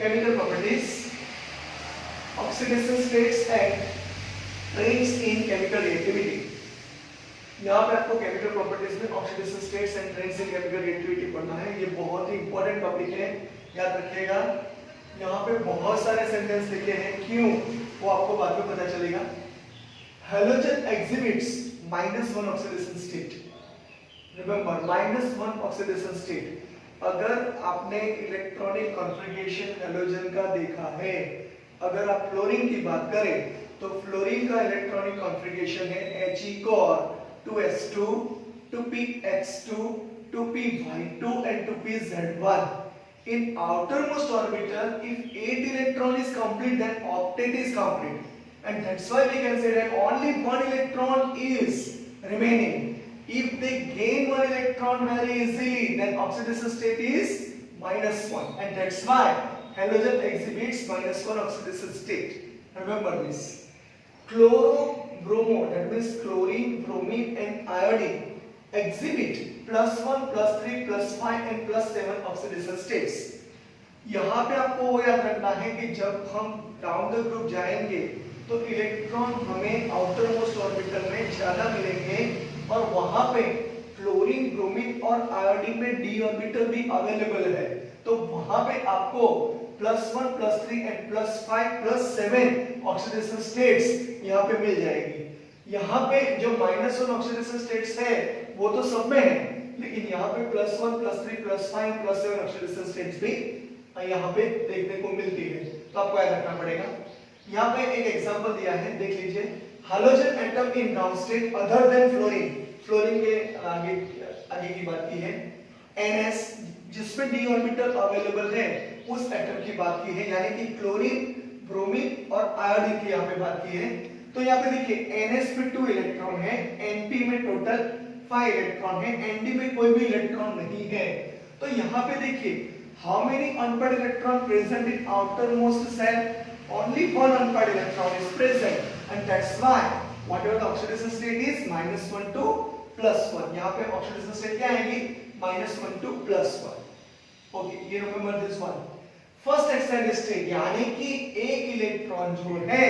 chemical properties, oxidation states and trends in chemical reactivity। यहाँ पे आपको केमिकल प्रॉपर्टीज में oxidation states and trends in chemical reactivity पढ़ना है। ये बहुत ही इंपॉर्टेंट टॉपिक है, याद रखिएगा। यहाँ पे बहुत सारे सेंटेंस लिखे हैं, क्यों वो आपको बाद में पता चलेगा। Halogen exhibits -1 oxidation state. Remember -1 oxidation state. अगर आपने इलेक्ट्रॉनिक कॉन्फ़िगरेशन हेलोजन का देखा है, अगर आप फ्लोरीन की बात करें तो फ्लोरीन का इलेक्ट्रॉनिक कॉन्फ़िगरेशन है He 2s2 2px2 2py2 and 2pz1। In outermost orbital, if 8 electron is complete, then octet is complete, and that's why we can say that only 1 electron is remaining। If they gain 1 electron very easily, then oxidation state is -1, and that's why halogen exhibits -1 oxidation state। Remember this। Chloro-bromo, that means chlorine, bromine and iodine exhibit +1, +3, +5 and +7 oxidation states। यहाँ पे आपको वो याद रखना है कि जब हम डाउन द ग्रुप जाएंगे तो इलेक्ट्रॉन हमें आउटर मोस्ट ऑर्बिटल में ज्यादा मिलेंगे, और वहां पे क्लोरीन, ब्रोमीन और आयोडीन में डी ऑर्बिटल भी अवेलेबल है। तो वहां पे आपको +1, +3 and +5, +7 ऑक्सीडेशन स्टेट्स यहाँ पे मिल जाएगी। यहाँ पे जो -1 ऑक्सीडेशन स्टेट्स है वो तो सब में है, लेकिन यहाँ पे +1, +3, +5, +7 ऑक्सीडेशन स्टेट्स भी यहाँ पे देखने को मिलती है। तो आपको याद रखना पड़ेगा। यहाँ पे एक एग्जांपल दिया है, देख लीजिए। Hydrogen atom in ground state other than fluorine. Fluorine के आगे की बात की है। NS जिसमें डी ऑर्बिटल अवेलेबल है उस एटम की बात की है, यानी कि क्लोरीन, ब्रोमीन और आयोडीन की यहाँ पे बात की है। तो यहाँ पे देखिए NS में 2 इलेक्ट्रॉन है, NP में टोटल 5 इलेक्ट्रॉन है, ND में कोई भी इलेक्ट्रॉन नहीं है। तो यहाँ पे देखिए how many unpaired electron present in outermost shell? Only 1 unpaired electron is present, and that's why whatever the oxidation state is -1 to +1। यहाँ पे ऑक्सीडेशन स्टेट क्या आएगी? -1 to +1। ओके, ये remember this one. First extended state, यानी कि एक electron जो है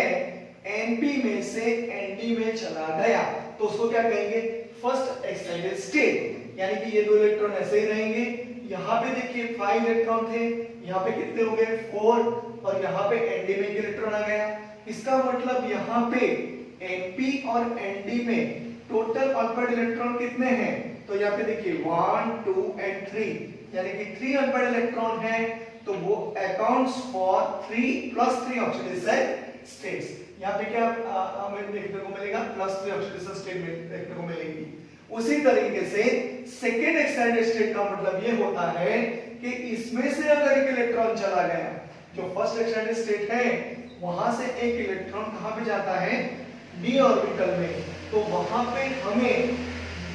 Np में से Nd में चला गया तो उसको क्या कहेंगे? First extended state. यानी कि ये 2 इलेक्ट्रॉन ऐसे ही रहेंगे। यहाँ पे देखिए 5 इलेक्ट्रॉन थे, यहाँ पे कितने हो गए? 4, और यहाँ पे Nd में एक इलेक्ट्रॉन आ गया। इसका मतलब यहाँ पे Np और Nd में टोटल अनपेयर्ड इलेक्ट्रॉन कितने हैं? तो यहाँ पे देखिए 1, 2 and 3, यानी कि 3 अनपेयर्ड इलेक्ट्रॉन है, तो वो अकाउंट्स फॉर 3 + 3 ऑक्सीडेशन स्टेट्स। यहाँ पे क्या हमें देखने को मिलेगा? +3 ऑक्सीडेशन स्टेट में देखने को मिलेगी। उसी तरीके से सेकेंड एक्सटेंडेड स्टेट का मतलब ये होता है कि इसमें से अगर एक इलेक्ट्रॉन चला गया, जो फर्स्ट एक्सटेंडेड स्टेट है वहां से एक इलेक्ट्रॉन कहां पे जाता है? डी ऑर्बिटल में। तो वहां पे हमें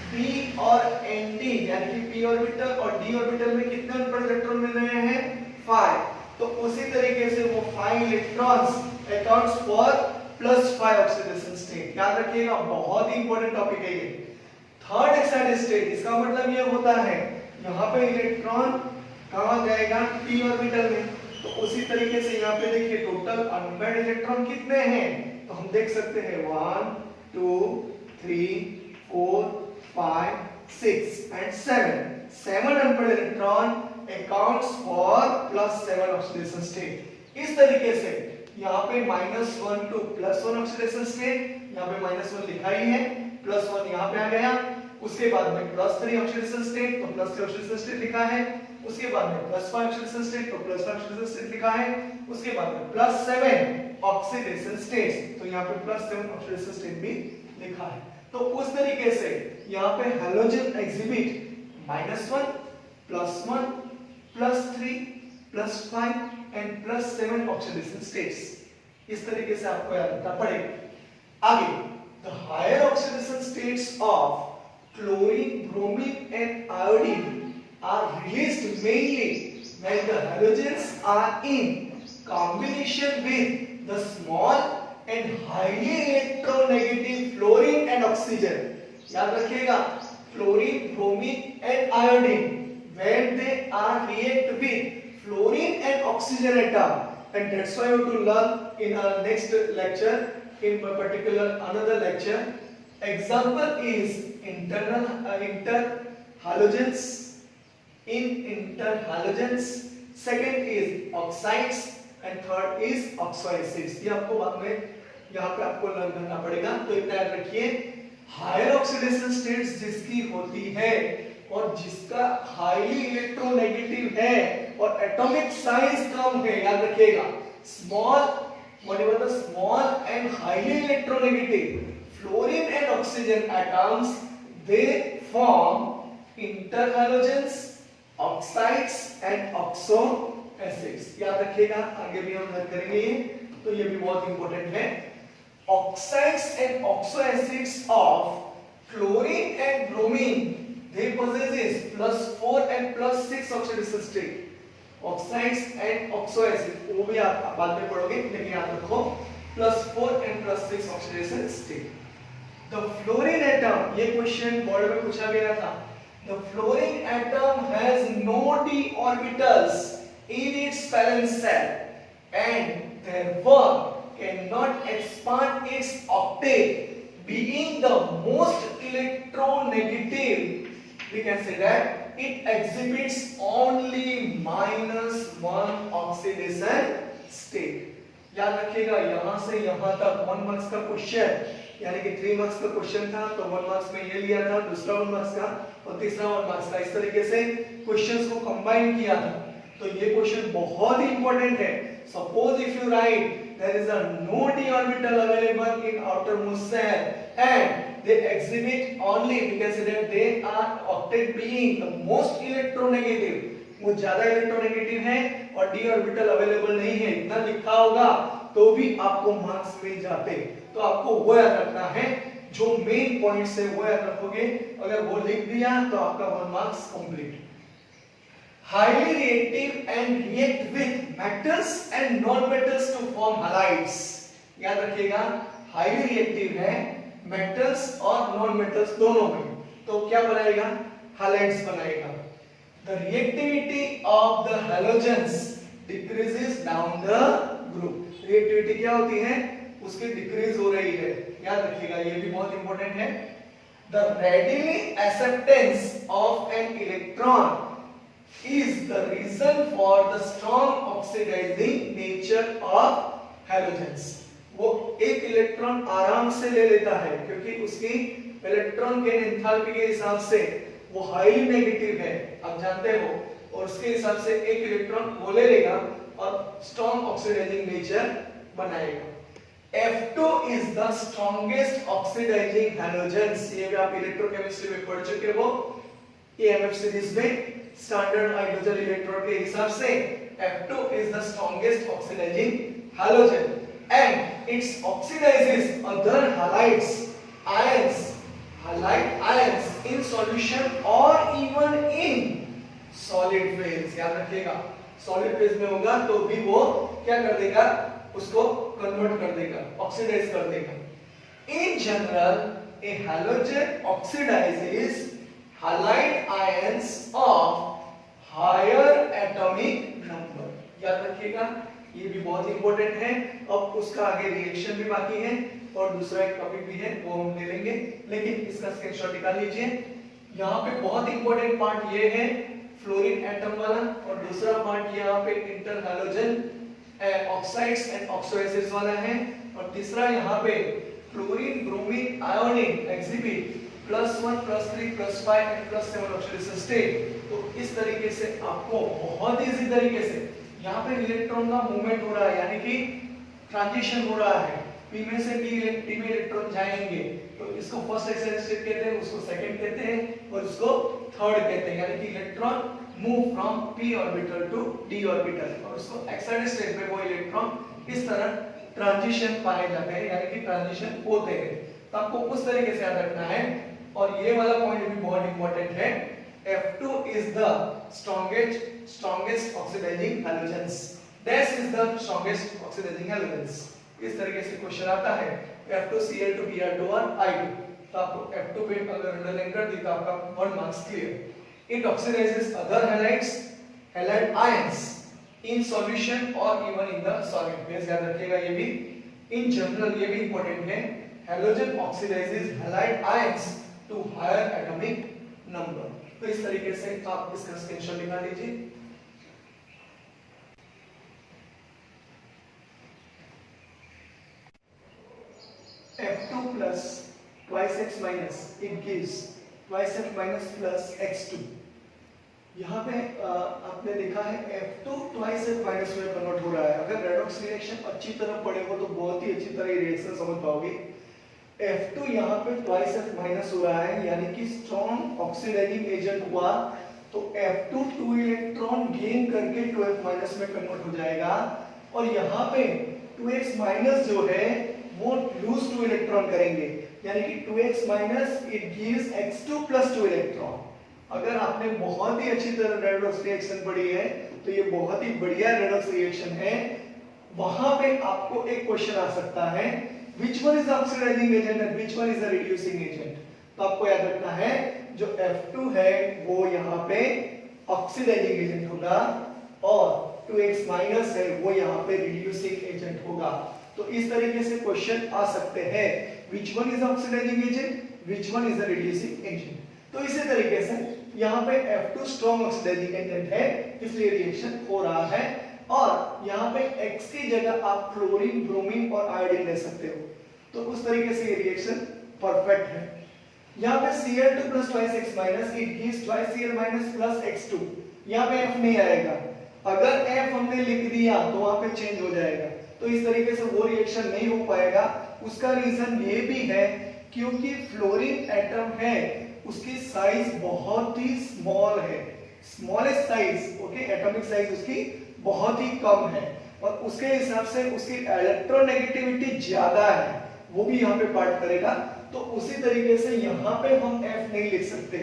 p और nd, यानी कि p ऑर्बिटल और d ऑर्बिटल में कितने अनपेयर्ड इलेक्ट्रॉन मिल रहे हैं? 5। तो उसी तरीके से वो 5 electrons accounts for +5 oxidation state. याद रखिएगा, बहुत ही इंपॉर्टेंट टॉपिक है ये। थर्ड एक्सटेंडेड स्टेट, इसका मतलब ये होता है यहाँ पे इलेक्ट्रॉन कहां जाएगा? p ऑर्बिटल में। तो उसी तरीके से यहाँ पे देखिए टोटल अनपेयर्ड इलेक्ट्रॉन कितने हैं? तो हम देख सकते हैं 1, 2, 3, 4, 5, 6 and 7 unpaired electron accounts for +7 oxidation state. इस तरीके से यहाँ पे -1 to +1 ऑक्सीडेशन स्टेट, यहाँ पे -1 लिखा ही है, +1 यहाँ पे आ गया। उसके बाद में +3 ऑक्सीडेशन स्टेट, तो +3 ऑक्सीडेशन स्टेट लिखा है। उसके बाद में +5 ऑक्सीडेशन स्टेट, तो +5 ऑक्सीडेशन स्टेट लिखा है। उसके बाद में +7 ऑक्सीडेशन स्टेट, तो यहाँ पे +7 ऑक्सीडेशन स्टेट भी लिखा है। तो उस तरीके से यहाँ पे halogen exhibit -1, +1, +3, +5 and +7 oxidation states. इस तरीके से आपको याद रखना पड़ेगा। आगे, the higher oxidation states of chlorine, bromine and iodine are released mainly when the halogens are in combination with the small and highly electronegative fluorine and oxygen। याद रखिएगा, chlorine, bromine and iodine when they are react with fluorine and oxygen atom, and that's why you have to learn in our next lecture, in particular another lecture. Example is interhalogens. In interhalogens, second is oxides and third is oxoacids. ये आपको बाद में यहाँ पे आपको learn करना पड़ेगा, तो इतना याद रखिए। हायर ऑक्सीडेशन स्टेट्स जिसकी होती है और जिसका हाईली इलेक्ट्रोनेगेटिव है और एटॉमिक साइज कम है, याद रखिएगा, small whatever the small and highly electronegative fluorine and oxygen atoms, they form interhalogens, oxides and oxoacids. याद रखिएगा, आगे भी हम लर्न करेंगे ये, तो ये भी बहुत इंपॉर्टेंट है। Oxides and oxoacids of chlorine and bromine, they possesses +4 and +6 oxidation state. Oxides and oxoacids, वो भी आप बाद में पढ़ोगे, लेकिन याद रखो +4 and +6 oxidation state. The fluorine atom, ये क्वेश्चन बोर्ड में पूछा गया था। The fluorine atom has no d orbitals in its valence shell and therefore cannot expand its octet, being the most electronegative. We can say that it exhibits only -1 oxidation state. याद रखिएगा, यहां से यहां तक 1 मार्क्स का question, यानी कि 3 marks का क्वेश्चन था, तो 1 मार्क्स में ये लिया था, दूसरा 1 मार्क्स का और तीसरा 1 मार्क्स का, इस तरीके से क्वेश्चंस को कंबाइन किया था। तो ये क्वेश्चन बहुत ही इंपॉर्टेंट है। Suppose if you right there is a no d orbital available in outermost shell and they exhibit only, we can say that they are octet being the most electronegative, वो ज्यादा electronegative है और d orbital available नहीं है, इतना लिखा होगा तो भी आपको मार्क्स मिल जाते। तो आपको वो याद रखना है, जो मेन पॉइंट्स है वो याद रखोगे, अगर वो लिख दिया तो आपका 1 marks complete. Highly reactive and react with metals and non-metals to form halides. याद रखिएगा, highly reactive है metals और non-metals दोनों में, तो क्या बनाएगा, halides बनाएगा। The reactivity of the halogens decreases down the group. Reactivity क्या होती है, उसकी डिक्रीज हो रही है, याद रखिएगा, ये भी बहुत इंपॉर्टेंट है। The readily acceptance of an electron is the reason for the strong oxidizing nature of halogens. वो एक इलेक्ट्रॉन आराम से ले लेता है क्योंकि उसकी इलेक्ट्रॉन के एंथैल्पी के हिसाब से वो हाईली नेगेटिव है, आप जानते हो, और उसके हिसाब से एक इलेक्ट्रॉन वो ले लेगा और स्ट्रॉन्ग ऑक्सीडाइजिंग नेचर बनाएगा। F2 is the strongest oxidizing halogens. ये भी आप इलेक्ट्रोकेमिस्ट्री में पढ़ चुके हो, AMF सीरीज में स्टैंडर्ड हाइड्रोजन इलेक्ट्रोड के हिसाब से F2 is the strongest oxidizing halogen and it oxidizes other halides ions in solution or even in solid phase. याद रखिएगा, solid phase में होगा तो भी वो क्या कर देगा, उसको कन्वर्ट कर देगा, ऑक्सीडाइज कर देगा। In general, a halogen oxidizes halide ions of higher atomic number. याद रखिएगा, ये भी बहुत इंपॉर्टेंट है। अब उसका आगे रिएक्शन भी बाकी है और दूसरा एक टॉपिक भी है, वो हम ले लेंगे, लेकिन इसका स्क्रीनशॉट निकाल लीजिए। यहाँ पे बहुत इंपॉर्टेंट पार्ट ये है फ्लोरीन एटम वाला, और दूसरा पार्ट यहाँ पे इंटरहैलोजन ऑक्साइड्स एंड ऑक्सोएसिड्स वाला है, और तीसरा यहाँ पे chlorine bromine iodine exhibit +1 +3 +5 and +7 oxidation state. तो इस तरीके से आपको बहुत इजी तरीके से यहाँ पे इलेक्ट्रॉन का मूवमेंट हो रहा है, यानी कि ट्रांजिशन हो रहा है, p में से d में इलेक्ट्रॉन जाएंगे, तो इसको फर्स्ट एक्साइटेड स्टेट कहते हैं, उसको सेकंड कहते हैं और उसको थर्ड कहते हैं, यानी कि electron move from p orbital to d orbital, और उसको एक्साइटेड स्टेट में वो इलेक्ट्रॉन इस तरह ट्रांजिशन पाए जाते हैं, यानी कि ट्रांजिशन होते हैं। तो आपको उस तरीके से याद रखना है, और ये वाला पॉइंट भी बहुत इंपॉर्टेंट है। F2 is the strongest oxidizing halogens. This is the strongest oxidizing halogens. इस तरीके से क्वेश्चन आता है, F2Cl2 Br2 और I2, तो आपको F2 पे अगर अंडरलाइन कर दी तो आपका 1 marks clear. It oxidizes other halides, halide ions in solution और even in the solid phase, याद रखिएगा ये भी इन जनरल, ये भी इंपॉर्टेंट है। Halogen oxidises halide ions to higher atomic number. तो इस तरीके से आप इसका स्क्रीनशॉट निकाल लीजिए। F2 plus twice x minus it gives twice x minus plus x2। यहाँ पे आपने देखा है F2 twice x minus में कन्वर्ट हो रहा है। अगर रेडॉक्स रिएक्शन अच्छी तरह पढ़े हो तो बहुत ही अच्छी तरह ये रिएक्शन समझ पाओगे। F2 यहाँ पे twice x minus हो रहा है, यानी कि स्ट्रॉन्ग ऑक्सीडाइजिंग एजेंट हुआ तो F2 2 इलेक्ट्रॉन गेन करके 2x minus में कन्वर्ट हो जाएगा, और यहाँ पे 2x minus जो है वो लूज 2 इलेक्ट्रॉन करेंगे, यानी कि 2x minus it gives x2 plus 2 electron. अगर आपने बहुत ही अच्छी तरह रेडॉक्स रिएक्शन पढ़ी है तो ये बहुत ही बढ़िया रेडॉक्स रिएक्शन है। वहां पे आपको एक क्वेश्चन आ सकता है which one is the oxidizing agent and which one is the reducing agent। तो आपको याद रखना है जो F2 है वो यहाँ पे ऑक्सीडाइजिंग एजेंट होगा और 2x minus है वो यहाँ पे रिड्यूसिंग एजेंट होगा। तो इस तरीके से क्वेश्चन आ सकते हैं which one is the oxidizing agent which one is the reducing agent। तो इसी तरीके से यहाँ पे F2 स्ट्रॉन्ग ऑक्सीडाइजिंग एजेंट है इसलिए रिएक्शन हो रहा है, और यहाँ पे X की जगह आप क्लोरीन, ब्रोमीन और आयोडीन ले सकते हो। तो उस तरीके से ये रिएक्शन परफेक्ट है। यहाँ पे Cl2 plus twice x minus it gives twice Cl minus plus x2। यहाँ पे F नहीं आएगा, अगर F हमने लिख दिया तो वहां पे चेंज हो जाएगा, तो इस तरीके से वो रिएक्शन नहीं हो पाएगा। उसका रीजन ये भी है क्योंकि फ्लोरीन एटम है उसकी साइज बहुत ही स्मॉल है, smallest size, okay, atomic size उसकी बहुत ही कम है, और उसके हिसाब से उसकी इलेक्ट्रोनेगेटिविटी ज्यादा है, वो भी यहाँ पे पार्ट करेगा। तो उसी तरीके से यहाँ पे हम F नहीं लिख सकते,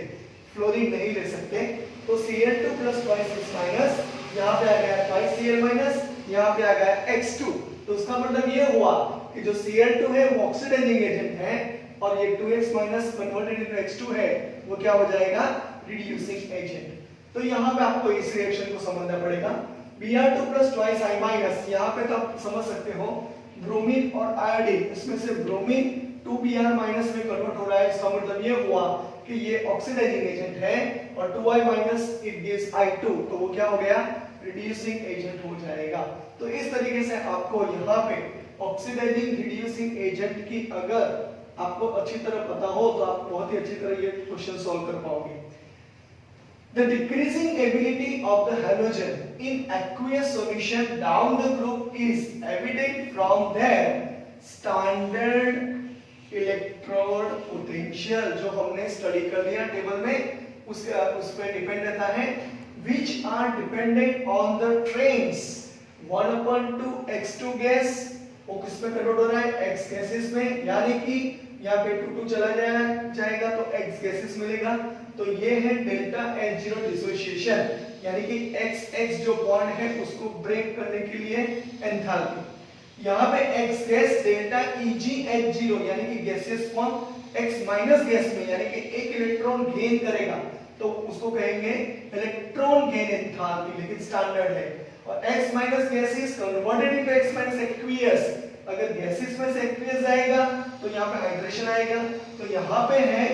फ्लोरीन नहीं ले सकते, तो Cl2 plus twice x minus यहाँ पे आ गया twice Cl minus, यहाँ पे आ गया x2। तो उसका मतलब ये हुआ कि जो Cl2 है वो ऑक्सीडाइजिंग एजेंट है और ये 2x minus converted into x2 है वो क्या हो जाएगा, रिड्यूसिंग एजेंट। तो यहाँ पे आपको इस रिएक्शन को समझना पड़ेगा। Br2 plus twice I minus, यहाँ पे तो आप समझ सकते हो ब्रोमीन और आयोडीन, इसमें से ब्रोमीन 2Br minus में कन्वर्ट हो रहा है, इसका मतलब ये हुआ कि ये ऑक्सीडाइजिंग एजेंट है, और 2I minus it gives I2, तो वो क्या हो गया, रिड्यूसिंग एजेंट हो जाएगा। तो इस तरीके से आपको यहाँ पे ऑक्सीडाइजिंग रिड्यूसिंग एजेंट की अगर आपको अच्छी तरह पता हो तो आप बहुत ही अच्छी तरह ये क्वेश्चन सॉल्व कर पाओगे। The decreasing ability of the halogen in aqueous solution down the group is evident from their standard electrode potential, जो हमने स्टडी कर लिया टेबल में, उस पे डिपेंड रहता है, which are dependent on the trains 1/2 x2 gas, वो किस में कन्वर्ट हो रहा है, x गैसेस में, यानी कि यहाँ पे 2 चला जाएगा तो x गैसेस मिलेगा। तो ये है डेल्टा H0 डिसोसिएशन, यानी कि x जो बॉन्ड है उसको ब्रेक करने के लिए एंथैल्पी। यहाँ पे x गैस डेल्टा EgH0, यानी कि gases form x minus gas में, यानी कि एक इलेक्ट्रॉन गेन करेगा तो उसको कहेंगे इलेक्ट्रॉन गेन एंथैल्पी, लेकिन स्टैंडर्ड है। और x minus gases converted into x minus aqueous, अगर गैसेस में से एक्वियस जाएगा तो यहाँ पे हाइड्रेशन आएगा, तो यहाँ पे है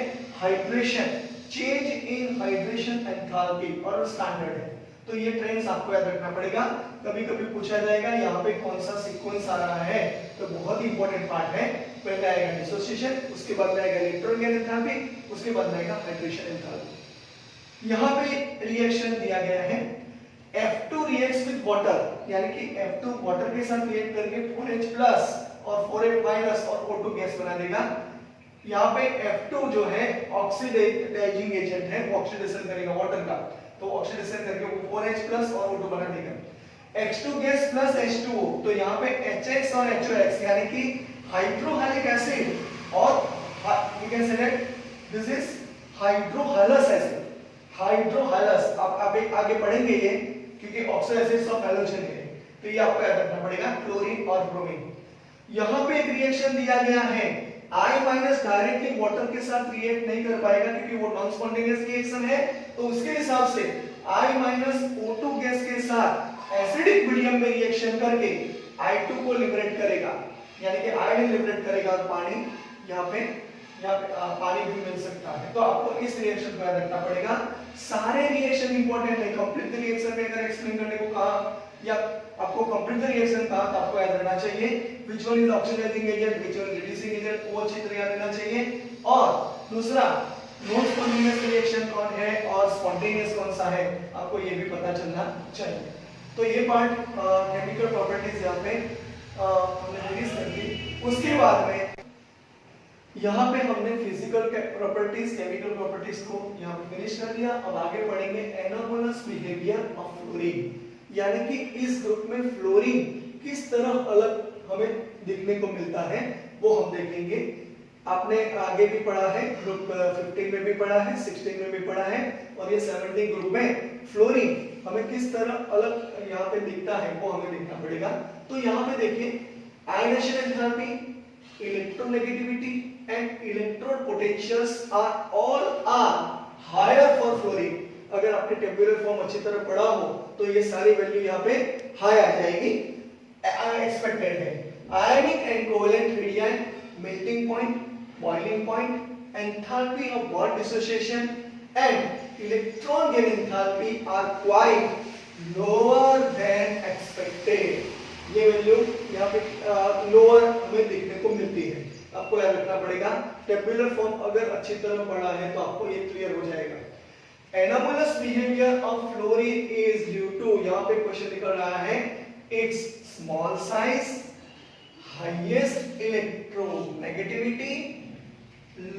hydration, change in hydration enthalpy, और स्टैंडर्ड है। तो ये ट्रेंड्स आपको याद रखना पड़ेगा, कभी कभी पूछा जाएगा यहाँ पे कौन सा सीक्वेंस आ रहा है, तो बहुत ही इंपॉर्टेंट पार्ट है। पहले आएगा डिसोसिएशन, उसके बाद में आएगा इलेक्ट्रॉन गेन एंथैल्पी, उसके बाद में आएगा हाइड्रेशन एंथैल्पी। यहाँ पे रिएक्शन दिया गया है F2 reacts with water, यानी कि F2 वाटर के साथ रिएक्ट करके 4H प्लस और 4H माइनस और O2 गैस बना देगा। यहाँ पे F2 जो है ऑक्सीडाइजिंग एजेंट है, वो ऑक्सीडेशन करेगा वाटर का, तो ऑक्सीडेशन करके वो 4H प्लस और O2 बना देगा। H2 गैस प्लस H2O, तो यहाँ पे HX और HOX, यानी कि हाइड्रोहालिक एसिड और we can say that this is hydrohalous acid, hydrohalous. आप आगे पढ़ेंगे ये, क्योंकि ऑक्सो एसिड्स ऑफ हैलोजन है, तो ये आपको याद रखना पड़ेगा, क्लोरीन और ब्रोमीन। यहाँ पे एक रिएक्शन दिया गया है, I माइनस डायरेक्टली वाटर के साथ रिएक्ट नहीं कर पाएगा क्योंकि वो नॉन स्पॉन्टेनियस रिएक्शन है, तो उसके हिसाब से I माइनस O2 गैस के साथ एसिडिक मीडियम में रिएक्शन करके I2 को लिबरेट करेगा, यानी कि आयोडीन लिबरेट करेगा और पानी यहाँ पे पानी भी मिल सकता है। तो आपको इस रिएक्शन को याद रखना पड़ेगा। सारे रिएक्शन इंपॉर्टेंट है। कंप्लीट द रिएक्शन में अगर एक्सप्लेन करने को कहा या आपको कंप्लीट द रिएक्शन कहा तो आपको याद रखना चाहिए which one is oxidising agent, which one is reducing agent, वो अच्छी तरह याद रहना चाहिए। और दूसरा नॉन स्पॉन्टेनियस रिएक्शन कौन है और स्पॉन्टेनियस कौन सा है, आपको ये भी पता चलना चाहिए। तो ये पार्ट केमिकल प्रॉपर्टीज यहाँ पे हमने फिनिश कर दी। उसके बाद में यहाँ पे हमने फिजिकल प्रॉपर्टीज, केमिकल प्रॉपर्टीज को यहाँ पे फिनिश कर दिया। अब आगे पढ़ेंगे एनोमलस बिहेवियर ऑफ फ्लोरीन, यानी कि इस ग्रुप में फ्लोरीन किस तरह अलग हमें दिखने को मिलता है वो हम देखेंगे। आपने आगे भी पढ़ा है, ग्रुप 15 में भी पढ़ा है, 16 में भी पढ़ा है, और ये 17 ग्रुप में फ्लोरीन हमें किस तरह अलग यहाँ पे दिखता है वो हमें देखना पड़ेगा। तो यहाँ पे देखिए ionisation enthalpy, electronegativity and electrode potentials are higher for fluorine। अगर आपने टेबुलर फॉर्म अच्छी तरह पढ़ा हो तो ये सारी वैल्यू यहाँ पे हाई आ जाएगी, एक्सपेक्टेड है। Ionic and covalent radian, melting point, boiling point, enthalpy of bond dissociation and electron gain enthalpy are quite lower than expected. ये वैल्यू यहाँ पे लोअर हमें देखने को मिलती है। आपको याद रखना पड़ेगा, टेबुलर फॉर्म अगर अच्छी तरह पढ़ा है तो आपको ये क्लियर हो जाएगा। Anomalous behaviour of fluorine is due to, यहाँ पे क्वेश्चन निकल रहा है, it's small size, highest electronegativity,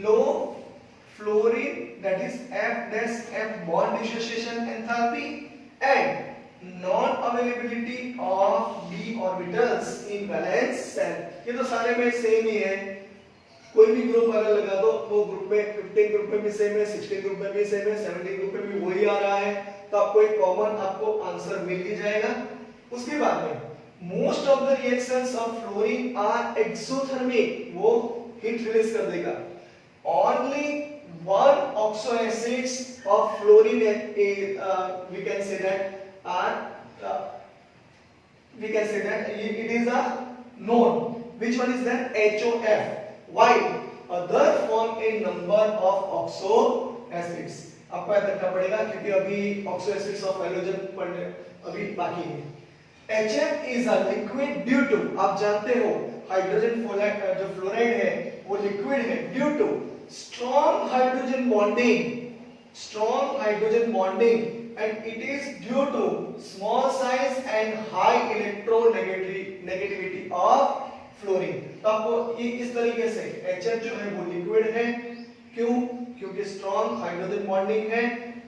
low fluorine that is F bond dissociation enthalpy and non availability of d orbitals in valence shell. ये तो सारे में सेम ही है, कोई भी ग्रुप अगर लगा दो वो ग्रुप में 15 ग्रुप में भी सेम है, 16 ग्रुप में भी सेम है, 17 ग्रुप में भी वही आ रहा है, तो आपको एक कॉमन आपको आंसर मिल ही जाएगा। उसके बाद में most of the reactions of fluorine are exothermic, वो हीट रिलीज कर देगा। Only one oxo acids of fluorine we can say that it is a known, which one is that HOF, while other form a number of oxo acids। आपको याद रखना पड़ेगा क्योंकि अभी oxo acids of halogen पढ़ने अभी बाकी है। HF is a liquid due to, आप जानते हो हाइड्रोजन जो फ्लोराइड है वो लिक्विड है due to strong hydrogen bonding and it is due to small size and high electronegativity of fluorine। तो आपको ये इस तरीके से HF जो है वो लिक्विड है, क्यों? क्योंकि strong hydrogen bonding है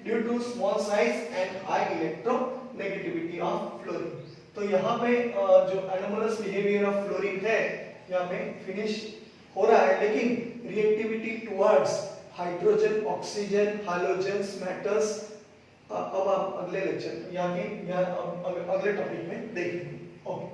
due to small size and high electronegativity of fluorine। तो यहाँ पे जो anomalous behavior of fluorine है यहाँ पे फिनिश हो रहा है, लेकिन reactivity towards hydrogen, oxygen, halogens, metals अब आप अगले लेक्चर यानी अगले टॉपिक में देखेंगे। ओके।